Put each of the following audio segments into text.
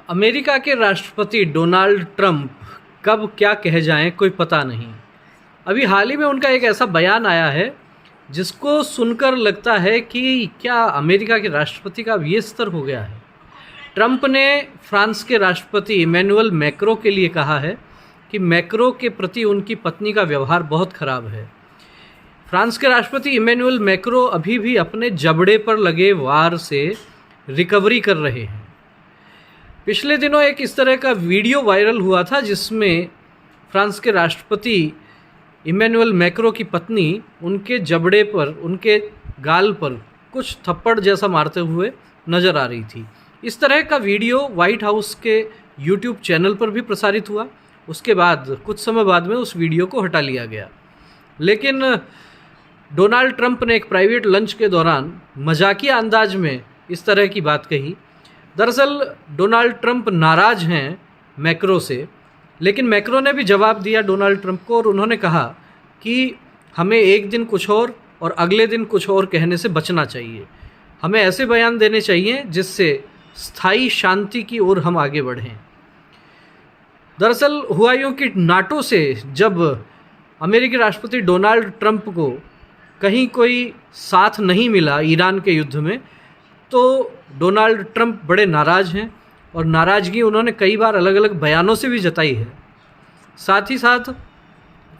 America के राष्ट्रपति Donald Trump कब क्या कह जाएं कोई पता नहीं। अभी हाल ही में उनका एक ऐसा बयान आया है जिसको सुनकर लगता है कि क्या अमेरिका के राष्ट्रपति का अब ये स्तर हो गया है। ट्रंप ने फ्रांस के राष्ट्रपति इमैनुअल मैक्रों के लिए कहा है कि मैक्रों के प्रति उनकी पत्नी का व्यवहार बहुत खराब है। फ्रांस के राष्ट्रपति इमैनुअल मैक्रों अभी भी अपने जबड़े पर लगे वार से रिकवरी कर रहे हैं। पिछले दिनों एक इस तरह का वीडियो वायरल हुआ था जिसमें फ्रांस के राष्ट्रपति इमैनुअल मैक्रों की पत्नी उनके जबड़े पर, उनके गाल पर कुछ थप्पड़ जैसा मारते हुए नज़र आ रही थी। इस तरह का वीडियो व्हाइट हाउस के यूट्यूब चैनल पर भी प्रसारित हुआ। उसके बाद कुछ समय बाद में उस वीडियो को हटा लिया गया। लेकिन डोनाल्ड ट्रंप ने एक प्राइवेट लंच के दौरान मजाकिया अंदाज में इस तरह की बात कही। दरअसल डोनाल्ड ट्रंप नाराज़ हैं मैक्रों से, लेकिन मैक्रों ने भी जवाब दिया डोनाल्ड ट्रंप को और उन्होंने कहा कि हमें एक दिन कुछ और अगले दिन कुछ और कहने से बचना चाहिए। हमें ऐसे बयान देने चाहिए जिससे स्थायी शांति की ओर हम आगे बढ़ें। दरअसल हुआ यूँ कि नाटो से जब अमेरिकी राष्ट्रपति डोनाल्ड ट्रंप को कहीं कोई साथ नहीं मिला ईरान के युद्ध में, तो डोनाल्ड ट्रंप बड़े नाराज़ हैं और नाराज़गी उन्होंने कई बार अलग अलग बयानों से भी जताई है। साथ ही साथ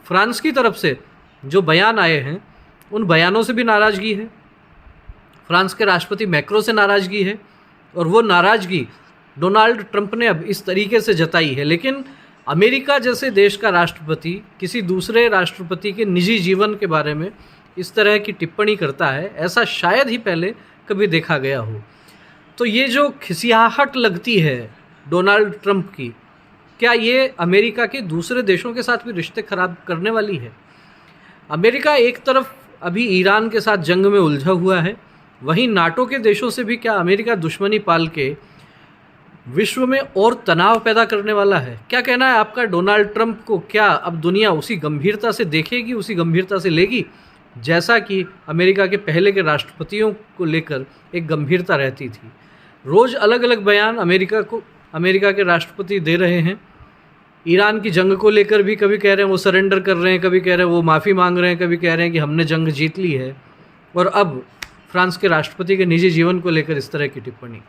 फ्रांस की तरफ से जो बयान आए हैं उन बयानों से भी नाराज़गी है। फ्रांस के राष्ट्रपति मैक्रों से नाराज़गी है और वो नाराज़गी डोनाल्ड ट्रंप ने अब इस तरीके से जताई है। लेकिन अमेरिका जैसे देश का राष्ट्रपति किसी दूसरे राष्ट्रपति के निजी जीवन के बारे में इस तरह की टिप्पणी करता है, ऐसा शायद ही पहले कभी देखा गया हो। तो ये जो खिसियाहट लगती है डोनाल्ड ट्रंप की, क्या ये अमेरिका के दूसरे देशों के साथ भी रिश्ते खराब करने वाली है? अमेरिका एक तरफ अभी ईरान के साथ जंग में उलझा हुआ है, वहीं नाटो के देशों से भी क्या अमेरिका दुश्मनी पाल के विश्व में और तनाव पैदा करने वाला है? क्या कहना है आपका डोनाल्ड ट्रंप को? क्या अब दुनिया उसी गंभीरता से देखेगी, उसी गंभीरता से लेगी जैसा कि अमेरिका के पहले के राष्ट्रपतियों को लेकर एक गंभीरता रहती थी? रोज़ अलग अलग बयान अमेरिका के राष्ट्रपति दे रहे हैं। ईरान की जंग को लेकर भी कभी कह रहे हैं वो सरेंडर कर रहे हैं, कभी कह रहे हैं वो माफ़ी मांग रहे हैं, कभी कह रहे हैं कि हमने जंग जीत ली है। और अब फ्रांस के राष्ट्रपति के निजी जीवन को लेकर इस तरह की टिप्पणी।